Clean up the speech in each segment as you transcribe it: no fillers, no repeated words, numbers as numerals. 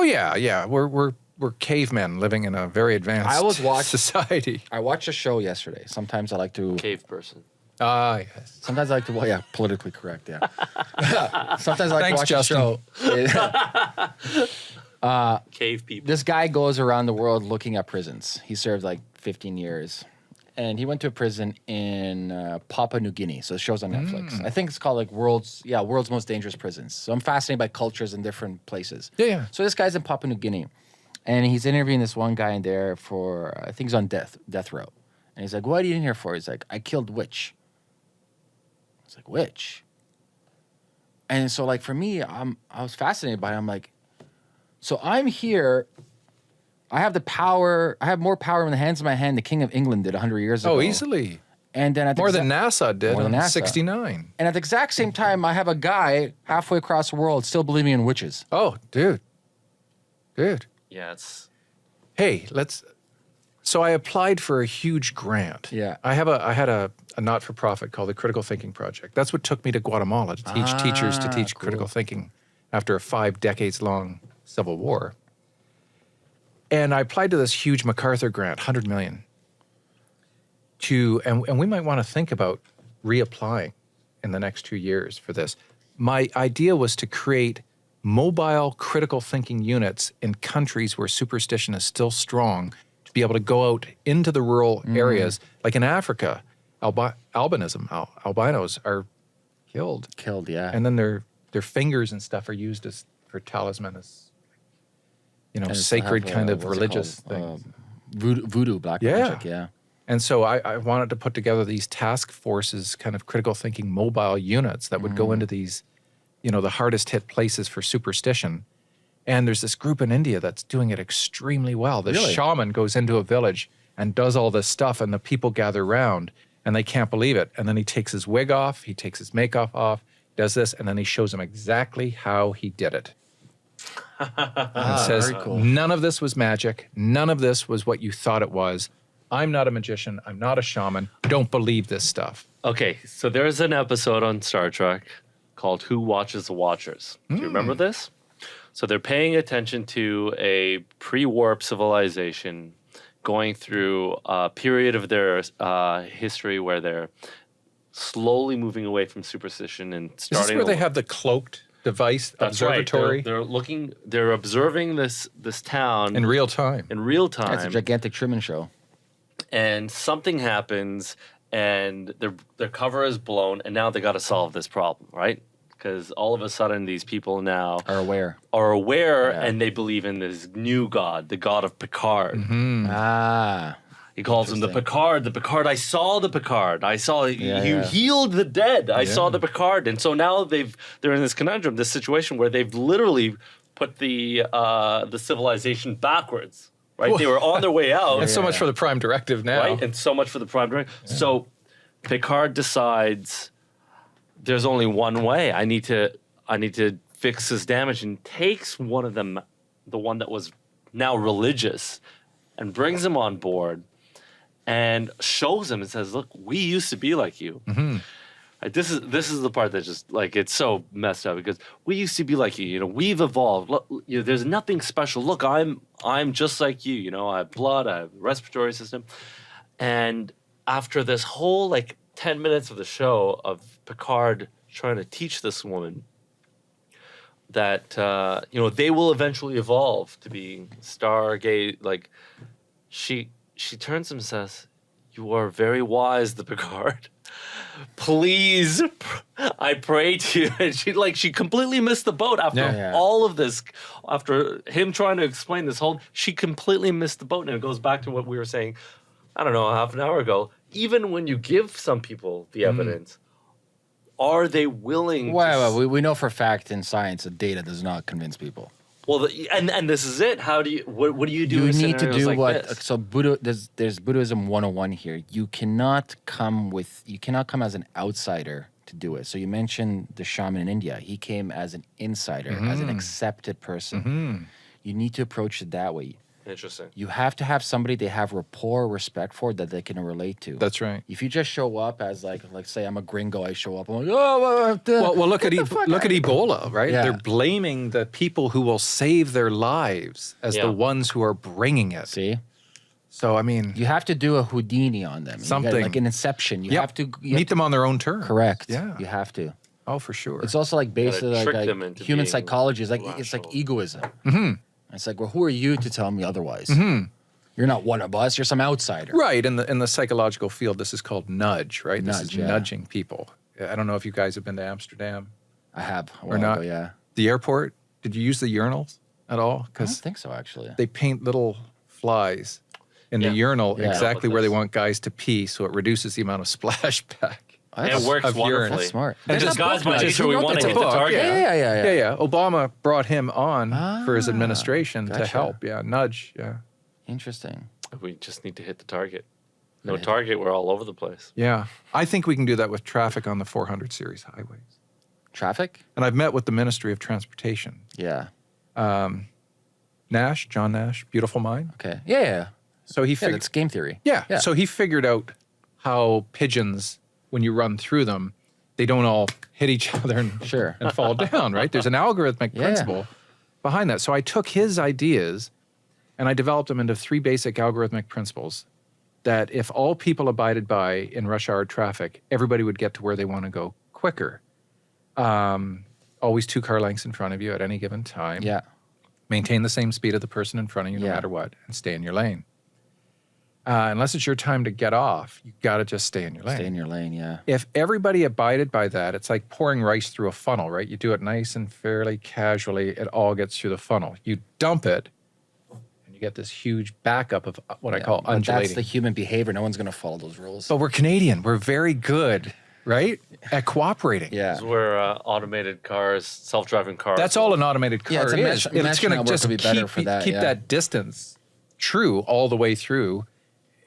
Oh yeah. We're cavemen living in a very advanced society. I watched a show yesterday. Sometimes I like to... Cave person. Yes. Sometimes I like to... Well, yeah, politically correct, yeah. Sometimes I like Thanks, to watch Justin. a show. Cave people. This guy goes around the world looking at prisons. He served like 15 years. And he went to a prison in Papua New Guinea. So the show's on Netflix. I think it's called like World's Most Dangerous Prisons. So I'm fascinated by cultures in different places. Yeah. So this guy's in Papua New Guinea. And he's interviewing this one guy in there for, I think he's on death row. And he's like, what are you in here for? He's like, I killed witch. It's like, witch? And so like for me, I was fascinated by it. I'm like, so I'm here. I have the power. I have more power in the hands of my hand the King of England did 100 years ago. Oh, easily. And then More than NASA did in 69. And at the exact same time, I have a guy halfway across the world still believing in witches. Oh, dude. Yeah, it's... Hey, So I applied for a huge grant. Yeah. I had a not-for-profit called the Critical Thinking Project. That's what took me to Guatemala to teach teachers to teach critical thinking after a 5 decades-long civil war. And I applied to this huge MacArthur grant, $100 million. And we might want to think about reapplying in the next 2 years for this. My idea was to create mobile critical thinking units in countries where superstition is still strong, to be able to go out into the rural areas. Like in Africa, albinos are killed. Killed, yeah. And then their fingers and stuff are used for talisman, as sacred kind of religious things. Voodoo, black magic, yeah. And so I wanted to put together these task forces, kind of critical thinking mobile units that would go into these, the hardest hit places for superstition. And there's this group in India that's doing it extremely well. The shaman goes into a village and does all this stuff, and the people gather around and they can't believe it. And then he takes his wig off, he takes his makeup off, does this, and then he shows them exactly how he did it. And says, very cool. None of this was magic. None of this was what you thought it was. I'm not a magician. I'm not a shaman. Don't believe this stuff. Okay, so there's an episode on Star Trek called Who Watches the Watchers. Do you remember this? So they're paying attention to a pre-warp civilization going through a period of their history where they're slowly moving away from superstition and starting... Is this where they have the cloaked device observatory? Right. They're observing this town... In real time. That's a gigantic Truman Show. And something happens, and their cover is blown, and now they got to solve this problem, right? Because all of a sudden, these people now Are aware, yeah. And they believe in this new god, the god of Picard. He calls him the Picard. The Picard. I saw the Picard. I saw you healed the dead. I saw the Picard. And so now they're in this conundrum, this situation where they've literally put the civilization backwards. Right, they were on their way out. And so much for the Prime Directive now. Right, and so much for the Prime Directive. Yeah. So Picard decides there's only one way. I need to fix this damage, and takes one of them, the one that was now religious, and brings him on board, and shows him and says, "Look, we used to be like you." This is the part that just it's so messed up, because we used to be like you. We've evolved. Look, there's nothing special. Look, I'm just like you. I have blood. I have a respiratory system. And after this whole 10 minutes of the show of Picard trying to teach this woman that they will eventually evolve to be Stargate. She turns to him and says, "You are very wise, the Picard. Please, I pray to you." And she completely missed the boat after all of this. After him trying to explain this she completely missed the boat. And it goes back to what we were saying, I don't know, half an hour ago. Even when you give some people the evidence, are they willing to... we know for a fact in science that data does not convince people. Well, and this is it. How do you? What do you do? You need to do this? So there's Buddhism 101 here. You cannot come as an outsider to do it. So you mentioned the shaman in India. He came as an insider, as an accepted person. You need to approach it that way. Interesting. You have to have somebody they have rapport, respect for, that they can relate to. That's right. If you just show up as like say I'm a gringo, I show up, I'm like, oh, Well, look at Ebola, right? Yeah. They're blaming the people who will save their lives as Yeah. the ones who are bringing it. see, So I mean, you have to do a Houdini on them. You gotta, Something. like an Inception. You Yep. have to meet them on their own terms. Correct. Yeah. You have to. Oh, for sure. It's also like basically trick like them into human being psychology. It's like it's like rational. egoism. Mm-hmm. It's like, well, who are you to tell me otherwise? You're not one of us. You're some outsider. Right. In the psychological field, this is called nudge, right? This is Nudge, yeah. nudging people. I don't know if you guys have been to Amsterdam. I have. A Or while not. ago, yeah. The airport, did you use the urinals at all? I don't Because think so, actually. they paint little flies in the Yeah. urinal Yeah. exactly With where they this. want guys to pee, so it reduces the amount of splashback. Oh, It that's- works of urine. wonderfully. That's smart. And Just just guys, book making matches. sure we Who wrote want to that? hit It's a the book, target. Yeah. Yeah. Obama brought him on for his Ah, administration to gotcha. help. Yeah, nudge. Yeah. Interesting. We just need to hit the target. No Right. target, we're all over the place. Yeah. I think we can do that with traffic on the 400 series highways. Traffic? And I've met with the Ministry of Transportation. Yeah. John Nash, beautiful mind. Okay. Yeah. So he Yeah, figured. that's game theory. Yeah. Yeah. So he figured out how pigeons, when you run through them, they don't all hit each other and, Sure. and fall down, right? There's an algorithmic Yeah. principle behind that. So I took his ideas and I developed them into 3 basic algorithmic principles that if all people abided by in rush hour traffic, everybody would get to where they want to go quicker. Always 2 car lengths in front of you at any given time. Yeah. Maintain the same speed of the person in front of you no Yeah. matter what, and stay in your lane. Unless it's your time to get off, you got to just stay in your lane. Stay in your lane, yeah. If everybody abided by that, it's like pouring rice through a funnel, right? You do it nice and fairly casually, it all gets through the funnel. You dump it, and you get this huge backup of what I Yeah, call but undulating. that's the human behavior. No one's going to follow those rules. But we're Canadian. We're very good, right, at cooperating. yeah. This is where automated cars, self-driving cars. That's all an automated car Yeah, it's a is. mesh- It's mesh going to network just would be better for that, keep yeah. that distance true all the way through.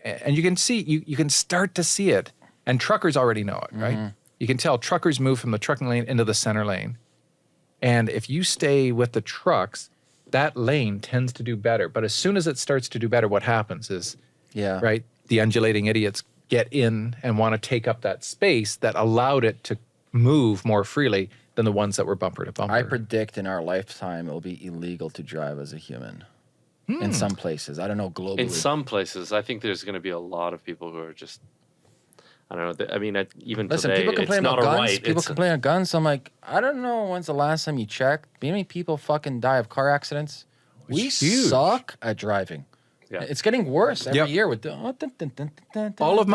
And you can see, you can start to see it. And truckers already know it, right? Mm-hmm. You can tell truckers move from the trucking lane into the center lane. And if you stay with the trucks, that lane tends to do better. But as soon as it starts to do better, what happens is, Yeah. right, the undulating idiots get in and want to take up that space that allowed it to move more freely than the ones that were bumper to bumper. I predict in our lifetime it will be illegal to drive as a human. In some places. I don't know globally. In some places, I think there's going to be a lot of people who are just, I don't know. I mean, even Listen, today, people it's complain not about a guns. right. People It's complain about guns. I'm like, I don't know when's the last time you checked. You know how many people fucking die of car accidents? We It's huge. suck at driving. Yeah. It's getting worse every Yep. year with the all of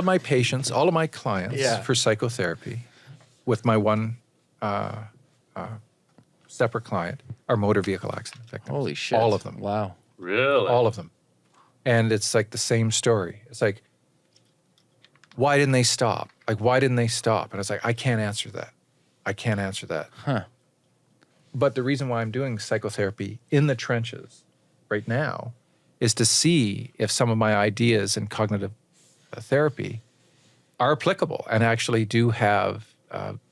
my patients, all of my clients Yeah. for psychotherapy, with my one separate client, are motor vehicle accident victims. Holy shit. All of them. Wow. really All of them. And it's like the same story. It's like, why didn't they stop? Like, why didn't they stop? And it's like, I can't answer that. I can't answer that. Huh. But the reason why I'm doing psychotherapy in the trenches right now is to see if some of my ideas in cognitive therapy are applicable and actually do have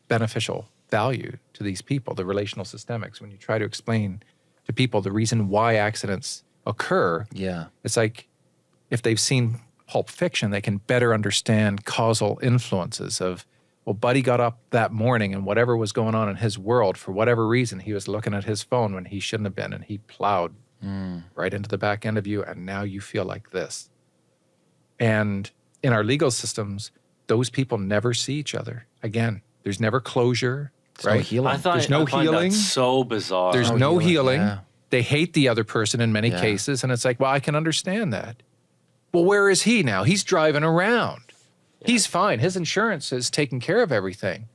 beneficial value to these people, the relational systemics. When you try to explain to people the reason why accidents occur, Yeah. it's like if they've seen Pulp Fiction, they can better understand causal influences of, well, Buddy got up that morning and whatever was going on in his world, for whatever reason, he was looking at his phone when he shouldn't have been, and he plowed right into the back end of you, and now you feel like this. And in our legal systems, those people never see each other again. There's never closure, There's no right? healing. There's no I find healing. That so bizarre. There's No no healing, healing. yeah. They hate the other person in many Yeah. cases. And it's like, well, I can understand that. Well, where is he now? He's driving around. He's fine. His insurance is taking care of everything.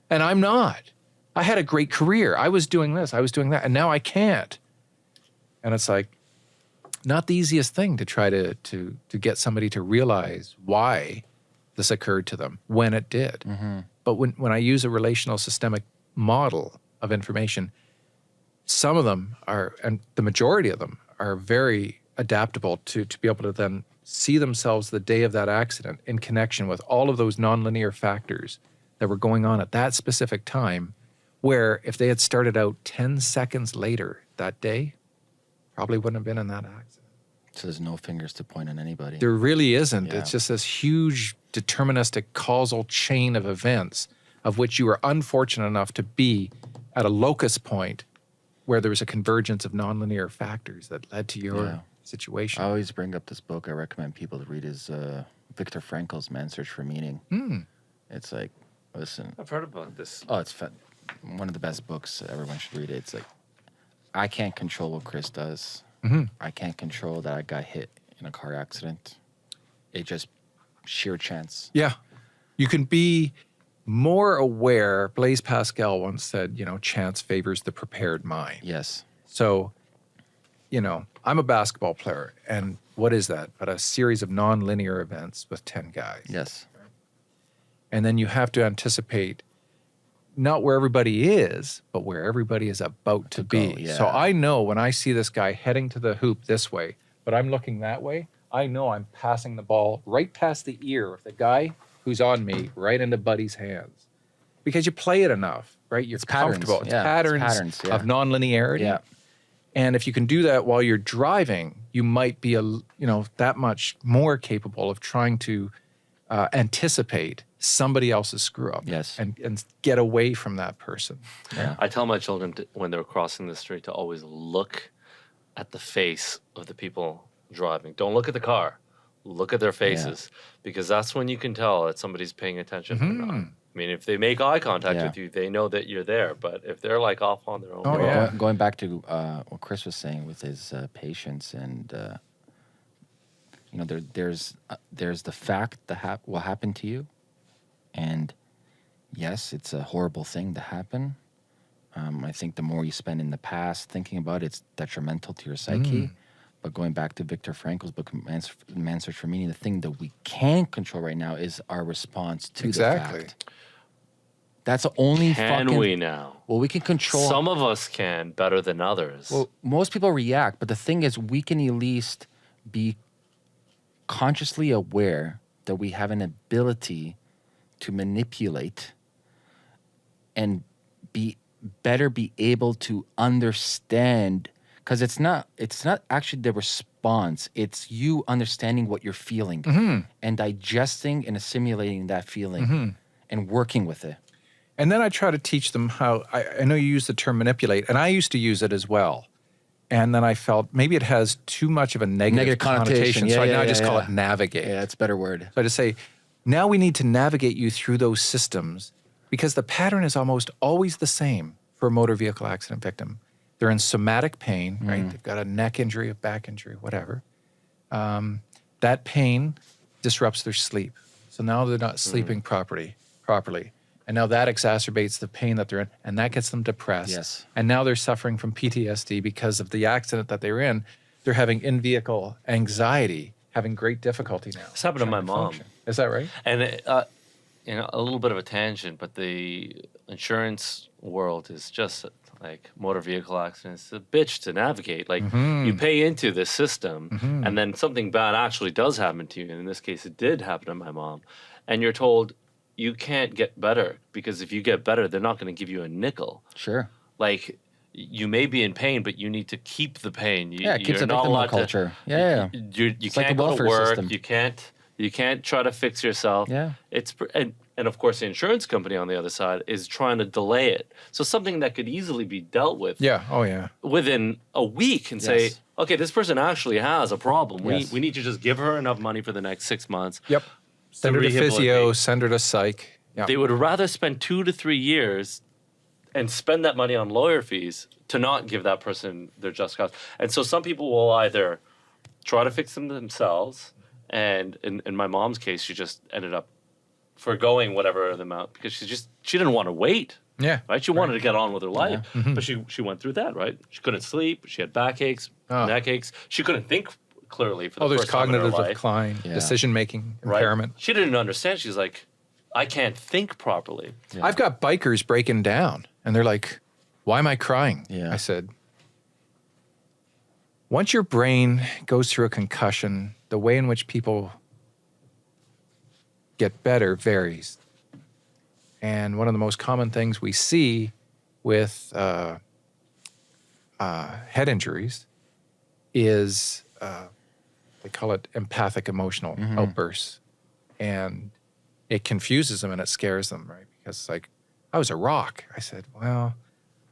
And I'm not. I had a great career. I was doing this. I was doing that. And now I can't. And it's like, not the easiest thing to try to get somebody to realize why this occurred to them when it did. But when I use a relational systemic model of information, some of them are, and the majority of them are very adaptable to be able to then see themselves the day of that accident in connection with all of those nonlinear factors that were going on at that specific time, where if they had started out 10 seconds later that day, probably wouldn't have been in that accident. So there's no fingers to point on anybody. There really isn't. Yeah. It's just this huge deterministic causal chain of events of which you were unfortunate enough to be at a locus point where there was a convergence of nonlinear factors that led to your Yeah. situation. I always bring up this book. I recommend people to read is Viktor Frankl's Man's Search for Meaning. It's like, listen, I've heard about this. oh, it's one of the best books. Everyone should read it. It's like, I can't control what Chris does. I can't control that I got hit in a car accident. It just sheer chance. Yeah. You can be more aware. Blaise Pascal once said, chance favors the prepared mind. Yes. So, I'm a basketball player, and what is that but a series of non-linear events with 10 guys? Yes. And then you have to anticipate not where everybody is, but where everybody is about to be. go, yeah. So I know when I see this guy heading to the hoop this way, but I'm looking that way, I know I'm passing the ball right past the ear of the guy who's on me right into Buddy's hands. Because you play it enough, right? You're patterns, comfortable. It's yeah, patterns, it's patterns, yeah. of non-linearity. Yeah. And if you can do that while you're driving, you might be that much more capable of trying to anticipate somebody else's screw up. Yes. And get away from that person. Yeah. I tell my children when they're crossing the street to always look at the face of the people driving. Don't look at the car. Look at their faces, because that's when you can tell that somebody's paying attention or not. I mean, if they make eye contact with you, they know that you're there. But if they're like off on their own, Oh, world, yeah. Going back to what Chris was saying with his patients, and there's the fact that what happened to you, and yes, it's a horrible thing to happen. I think the more you spend in the past thinking about it, it's detrimental to your psyche. But going back to Viktor Frankl's book, Man's Search for Meaning, the thing that we can control right now is our response to the fact. That's the only can we now? Well, we can control. Some of us can better than others. Well, most people react, but the thing is, we can at least be consciously aware that we have an ability to manipulate and be able to understand, because it's not actually the response, it's you understanding what you're feeling and digesting and assimilating that feeling and working with it. And then I try to teach them how, I know you use the term manipulate, and I used to use it as well. And then I felt maybe it has too much of a negative connotation. So now I just call it navigate. Yeah, that's a better word. So I just say, now we need to navigate you through those systems, because the pattern is almost always the same for a motor vehicle accident victim. They're in somatic pain, right? They've got a neck injury, a back injury, whatever. That pain disrupts their sleep. So now they're not sleeping properly. And now that exacerbates the pain that they're in, and that gets them depressed. Yes. And now they're suffering from PTSD because of the accident that they were in. They're having in-vehicle anxiety, having great difficulty now. This happened to my trying mom. function. Is that right? And a little bit of a tangent, but the insurance world is just like motor vehicle accidents. It's a bitch to navigate. Like you pay into this system, and then something bad actually does happen to you. And in this case, it did happen to my mom. And you're told you can't get better, because if you get better, they're not going to give you a nickel. Sure. Like, you may be in pain, but you need to keep the pain. It keeps you're a not victim allowed culture. You It's like can't the go to welfare work. system. You can't try to fix yourself. Yeah. And of course, the insurance company on the other side is trying to delay it. So something that could easily be dealt with Yeah. Oh, yeah. within a week, and say, Yes. okay, this person actually has a problem. Yes. We need to just give her enough money for the next 6 months. Yep. Send her to physio, rehabilitate. send her to psych. Yeah. They would rather spend 2 to 3 years and spend that money on lawyer fees to not give that person their just cause. And so some people will either try to fix them themselves, and in my mom's case, she just ended up forgoing whatever the amount, because she didn't want to wait. Yeah. Right? She wanted to get on with her life, but she went through that, right? She couldn't sleep. She had backaches, neck aches. She couldn't think clearly for the There's first time in her cognitive life. decline, Yeah. decision-making Right? impairment. She didn't understand. She's like, I can't think properly. Yeah. I've got bikers breaking down, and they're like, why am I crying? Yeah. I said, once your brain goes through a concussion, the way in which people get better varies. And one of the most common things we see with head injuries is they call it empathic emotional outbursts. And it confuses them and it scares them, right? Because it's like, I was a rock. I said, well,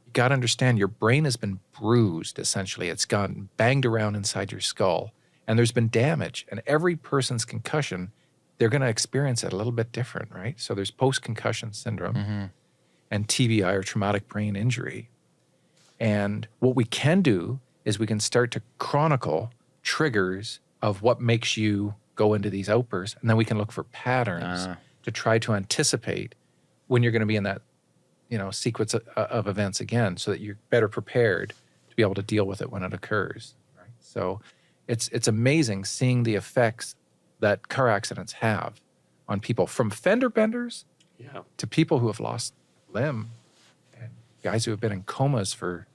you got to understand your brain has been bruised, essentially. It's gone banged around inside your skull and there's been damage. And every person's concussion, they're going to experience it a little bit different, right? So there's post-concussion syndrome and TBI or traumatic brain injury. And what we can do is we can start to chronicle triggers of what makes you go into these outbursts. And then we can look for patterns to try to anticipate when you're going to be in that, sequence of events again, so that you're better prepared to be able to deal with it when it occurs. Right? So it's amazing seeing the effects that car accidents have on people, from fender benders to people who have lost limb, and guys who have been in comas for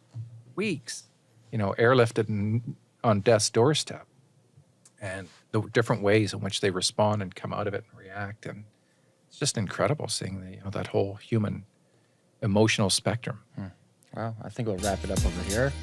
weeks, airlifted on death's doorstep, and the different ways in which they respond and come out of it and react. And it's just incredible seeing that whole human emotional spectrum. Well, I think we'll wrap it up over here.